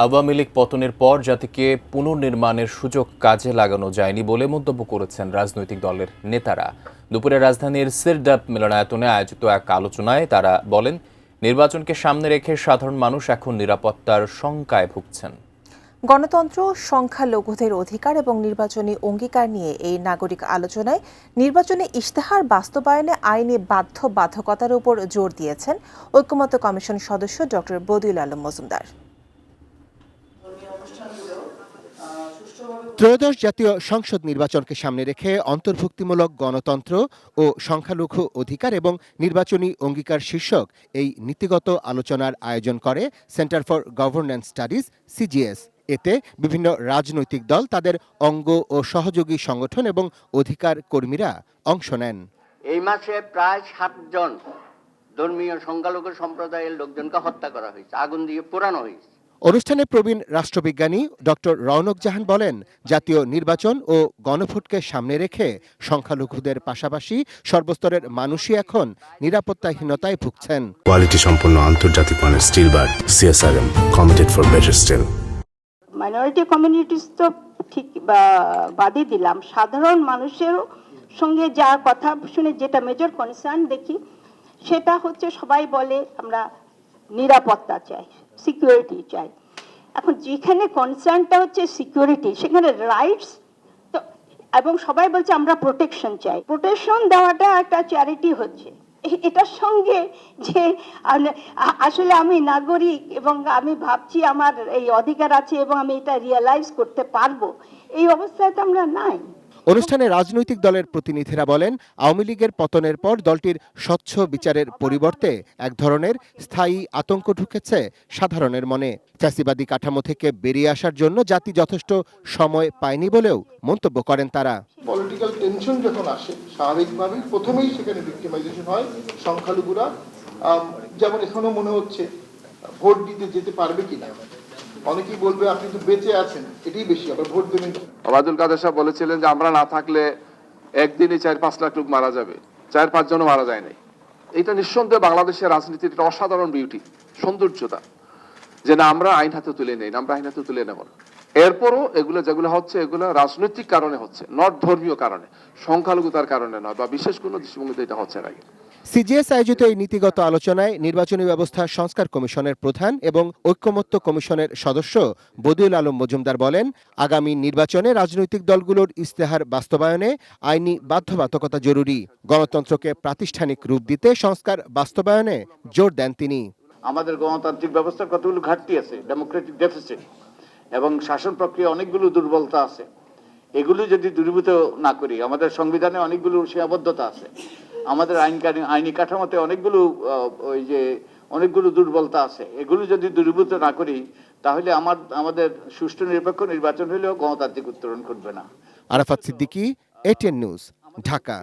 আওয়ামী লীগ পতনের পর জাতিকে পুনর্নির্মাণের সুযোগ কাজে লাগানো যায়নি বলে মন্তব্য করেছেন রাজনৈতিক দলের নেতারা। দুপুরে রাজধানীর সিরডাপ মিলনায়তনে আয়োজিত এক আলোচনায় তারা বলেন, নির্বাচনকে সামনে রেখে সাধারণ মানুষ এখন নিরাপত্তার শঙ্কায় ভুগছেন। গণতন্ত্র, সংখ্যালঘুদের অধিকার এবং নির্বাচনী অঙ্গীকার নিয়ে এই নাগরিক আলোচনায় নির্বাচনী ইশতেহার বাস্তবায়নে আইনি বাধ্যবাধকতার উপর জোর দিয়েছেন ঐকমত্য কমিশন সদস্য ডক্টর বদিউল আলম মজুমদার। ত্রয়োদশ জাতীয় সংসদ নির্বাচনকে সামনে রেখে অন্তর্ভুক্তিমূলক গণতন্ত্র ও সংখ্যালঘু অধিকার এবং নির্বাচনী অঙ্গীকার শীর্ষক এই নীতিগত আলোচনার আয়োজন করে centre for governance studies CGS. এতে বিভিন্ন রাজনৈতিক দল, তাদের অঙ্গ ও সহযোগী সংগঠন এবং অধিকার কর্মীরা অংশ নেন। এই মাসে প্রায় 7 জন ধর্মীয় সংখ্যালঘু সম্প্রদায়ের লোকজনকে হত্যা করা হয়েছে, আগুন দিয়ে পোড়ানো হয়েছে। অনুষ্ঠানে প্রবীণ রাষ্ট্রবিজ্ঞানী ডক্টর রওনক জাহান বলেন, জাতীয় নির্বাচন ও গণভোটকে সামনে রেখে সংখ্যালঘুদের পাশাপাশি সর্বস্তরের মানুষই এখন নিরাপত্তাহীনতায় ভুগছেন। কোয়ালিটি সম্পন্ন আন্তর্জাতিক মানের still bar CSRM, committed for better still. Minority communities তো ঠিক বাদই দিলাম, সাধারণ মানুষের সঙ্গে যা কথা শুনে যেটা মেজর কনসার্ন দেখি সেটা হচ্ছে সবাই বলে আমরা নিরাপত্তা চাই, সিকিউরিটি চাই। এখন যেখানে কনসার্নটা হচ্ছে সিকিউরিটি, সেখানে রাইটস তো, এবং সবাই বলছে আমরা প্রোটেকশন চাই। প্রোটেকশন দেওয়াটা একটা চ্যারিটি হচ্ছে। এটার সঙ্গে যে আসলে আমি নাগরিক এবং আমি ভাবছি আমার এই অধিকার আছে এবং আমি এটা রিয়েলাইজ করতে পারবো, এই অবস্থায় তো আমরা নাই। অনুষ্ঠানে রাজনৈতিক দলের প্রতিনিধিরা বলেন, আওয়ামী লীগের পতনের পর দলটির স্বচ্ছ বিচারের পরিবর্তে এক ধরনের স্থায়ী আতঙ্ক ঢুকেছে সাধারণের মনে। ফ্যাসিবাদী কাঠামো থেকে বেরিয়ে আসার জন্য জাতি যথেষ্ট সময় পায়নি বলেও মন্তব্য করেন তারা। পলিটিক্যাল টেনশন যখন আসে, স্বাভাবিকভাবেই প্রথমেই সেখানে ভিক্টিমাইজেশন হয় সংখ্যালঘুরা। যেমন এখনো মনে হচ্ছে ভোট দিতে যেতে পারবে কিনা, অনেকেই বলবে আপনি তো বেঁচে আছেন, এটাই বেশি, আবার ভোট দেবেন। ওবায়দুল কাদের সাহেব বলেছিলেন যে আমরা না থাকলে একদিনই 4-5 লাখ লোক মারা যাবে, 4-5 জনও মারা যায় নাই। এটা নিঃসন্দেহে বাংলাদেশের রাজনীতির একটা অসাধারণ বিউটি, সৌন্দর্যতা, যে না আমরা আইন হাতে তুলে নেই, আমরা আইন হাতে তুলে নেব না। এরপরও এগুলো যেগুলো হচ্ছে এগুলো রাজনৈতিক কারণে হচ্ছে, নট ধর্মীয় কারণে, সংখ্যালঘুতার কারণে নয়, বা বিশেষ কোনো দৃষ্টিভঙ্গিতে এটা হচ্ছে না। সিজিএস আয়োজিত এই নীতিগত আলোচনায় নির্বাচনী ব্যবস্থা সংস্কার কমিশনের প্রধান এবং ঐকমত্য কমিশনের সদস্য বদিউল আলম মজুমদার বলেন, আগামী নির্বাচনে রাজনৈতিক দলগুলোর ইশতেহার বাস্তবায়নে আইনি বাধ্যবাধকতা জরুরি। গণতন্ত্রকে প্রাতিষ্ঠানিক রূপ দিতে সংস্কার বাস্তবায়নে জোর দেন তিনি। আমাদের গণতান্ত্রিক ব্যবস্থার কতগুলো ঘাটতি আছে, ডেমোক্রেটিক ডেফিসিট, এবং শাসন প্রক্রিয়া অনেকগুলো দুর্বলতা আছে। এগুলো যদি দূরীভূত না করি, আমাদের সংবিধানে অনেকগুলো সীমাবদ্ধতা আছে, আমাদের আইনি কাঠামোতে অনেকগুলো দুর্বলতা আছে। এগুলো যদি দূরীভূত না করি, তাহলে আমাদের সুষ্ঠু নিরপেক্ষ নির্বাচন হলেও গণতান্ত্রিক উত্তরণ ঘটবে না। Arafat Siddiqui, ATN news, Dhaka.